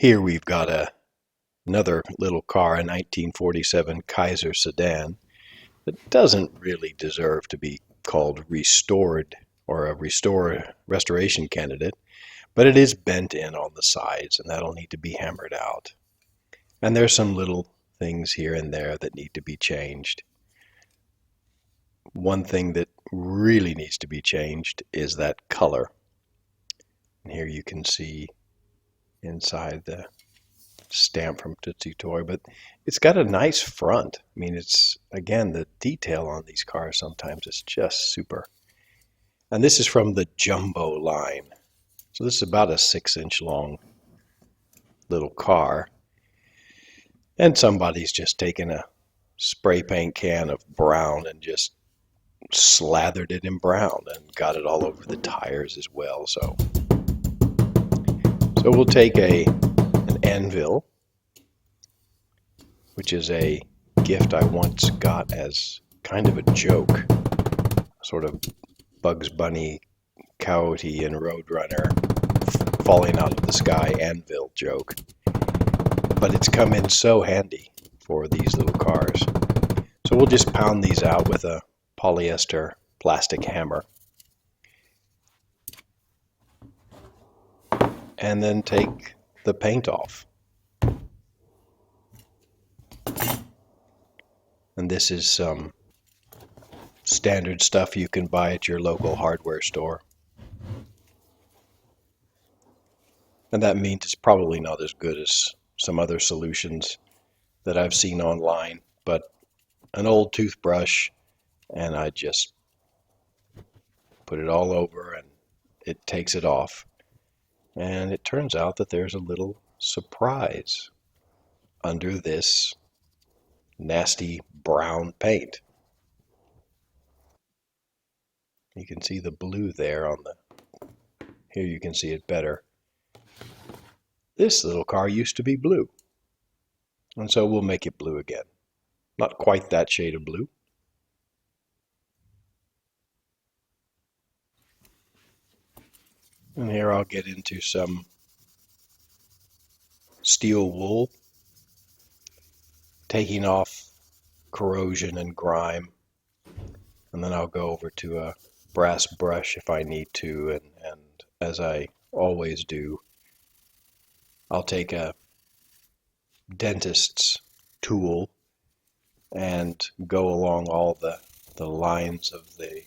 Here we've got another little car, a 1947 Kaiser Sedan, that doesn't really deserve to be called restored or a restoration candidate, but it is bent in on the sides, and that'll need to be hammered out. And there's some little things here and there that need to be changed. One thing that really needs to be changed is that color. And here you can see inside the stamp from Tootsietoy, but it's got a nice front. I mean, it's, again, the detail on these cars sometimes is just super. And this is from the jumbo line. So this is about a 6-inch long little car. And somebody's just taken a spray paint can of brown and just slathered it in brown and got it all over the tires as well. So we'll take an anvil, which is a gift I once got as kind of a joke, sort of Bugs Bunny, Coyote, and Roadrunner falling out of the sky anvil joke. But it's come in so handy for these little cars. So we'll just pound these out with a polyester plastic hammer. And then take the paint off. And this is some standard stuff you can buy at your local hardware store. And that means it's probably not as good as some other solutions that I've seen online, but an old toothbrush, and I just put it all over and it takes it off. And it turns out that there's a little surprise under this nasty brown paint. You can see the blue there on here you can see it better. This little car used to be blue, and so we'll make it blue again. Not quite that shade of blue. And here I'll get into some steel wool, taking off corrosion and grime, and then I'll go over to a brass brush if I need to, and as I always do, I'll take a dentist's tool and go along all the lines of the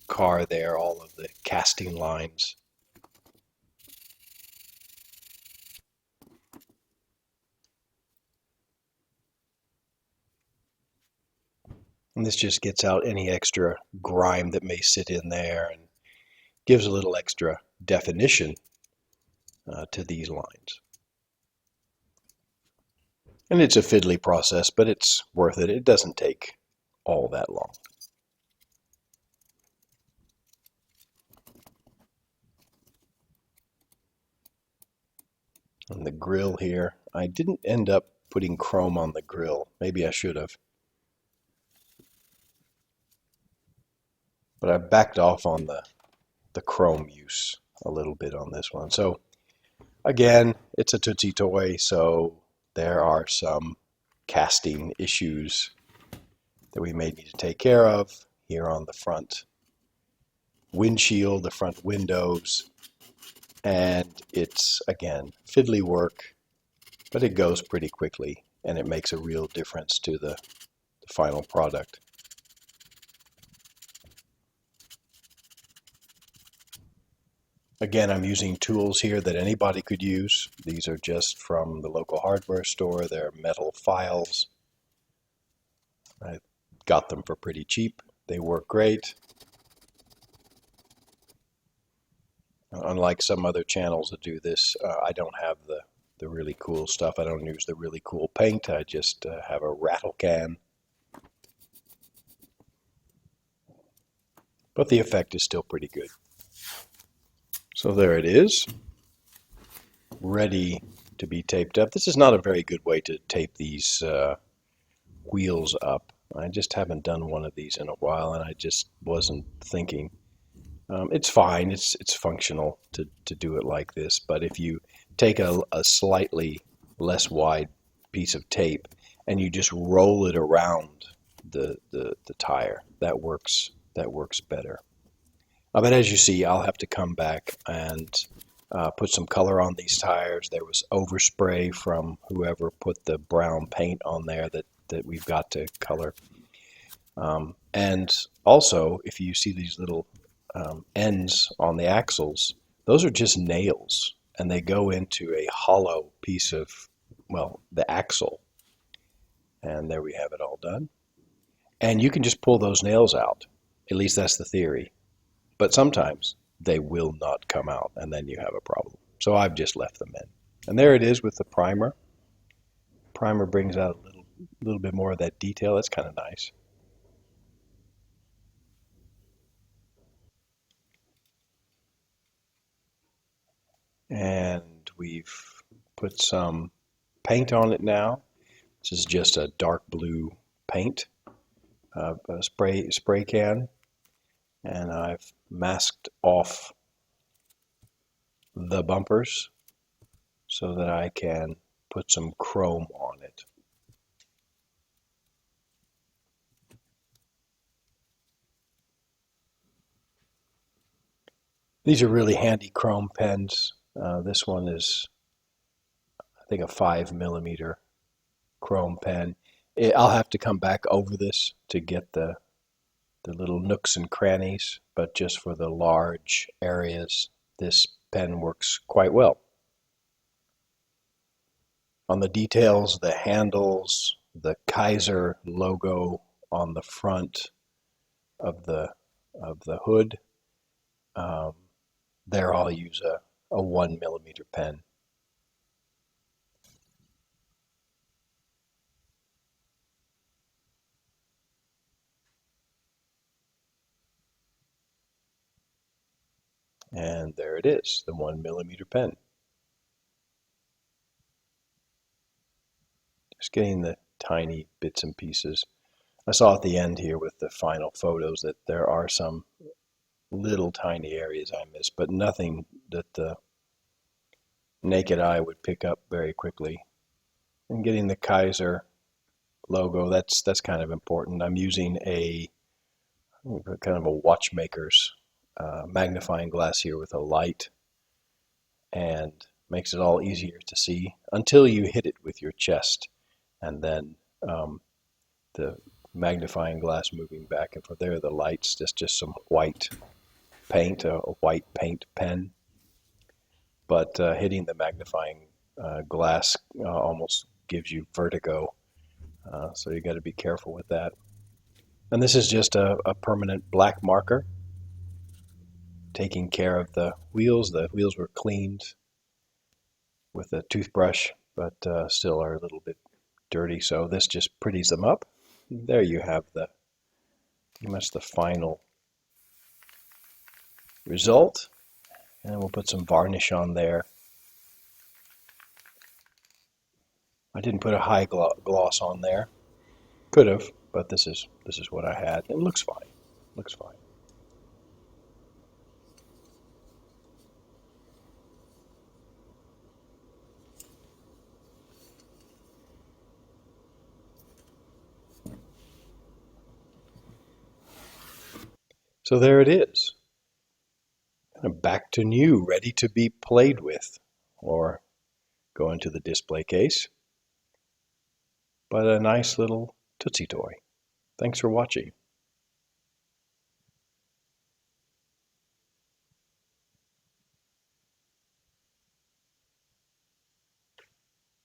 car there, all of the casting lines. And this just gets out any extra grime that may sit in there and gives a little extra definition to these lines. And it's a fiddly process, but it's worth it. It doesn't take all that long. And the grill here, I didn't end up putting chrome on the grill. Maybe I should have. But I backed off on the chrome use a little bit on this one. So again, it's a Tootsietoy, so there are some casting issues that we may need to take care of here on the front windshield, the front windows, and it's, again, fiddly work, but it goes pretty quickly, and it makes a real difference to the final product. Again, I'm using tools here that anybody could use. These are just from the local hardware store. They're metal files. I got them for pretty cheap. They work great. Unlike some other channels that do this, I don't have the really cool stuff. I don't use the really cool paint. I just have a rattle can. But the effect is still pretty good. So there it is, ready to be taped up. This is not a very good way to tape these wheels up. I just haven't done one of these in a while, and I just wasn't thinking. It's fine. It's functional to do it like this. But if you take a slightly less wide piece of tape and you just roll it around the tire, that works better. But as you see, I'll have to come back and put some color on these tires. There was overspray from whoever put the brown paint on there that we've got to color. And also, if you see these little ends on the axles, those are just nails, and they go into a hollow piece of, well, the axle. And there we have it all done. And you can just pull those nails out. At least that's the theory. But sometimes they will not come out, and then you have a problem. So I've just left them in. And there it is with the primer. Primer brings out a little bit more of that detail. That's kind of nice. And we've put some paint on it now. This is just a dark blue paint, a spray can, and I've masked off the bumpers so that I can put some chrome on it. These are really handy chrome pens. This one is, I think, a 5mm chrome pen. I'll have to come back over this to get the little nooks and crannies, but just for the large areas, this pen works quite well. On the details, the handles, the Kaiser logo on the front of the hood, there I'll use a 1mm pen. And there it is, the 1mm pen. Just getting the tiny bits and pieces. I saw at the end here with the final photos that there are some little tiny areas I missed, but nothing that the naked eye would pick up very quickly. And getting the Kaiser logo, that's kind of important. I'm using a kind of a watchmaker's magnifying glass here with a light, and makes it all easier to see until you hit it with your chest, and then the magnifying glass moving back and forth. There are the lights, just some white paint, a white paint pen. But hitting the magnifying glass almost gives you vertigo, so you got to be careful with that. And this is just a permanent black marker, taking care of the wheels. The wheels were cleaned with a toothbrush, but still are a little bit dirty, so this just pretties them up. There you have pretty much the final result. And we'll put some varnish on there. I didn't put a high gloss on there. Could have, but this is what I had. It looks fine. Looks fine. So there it is. Kind of back to new, ready to be played with, or go into the display case. But a nice little Tootsie toy. Thanks for watching.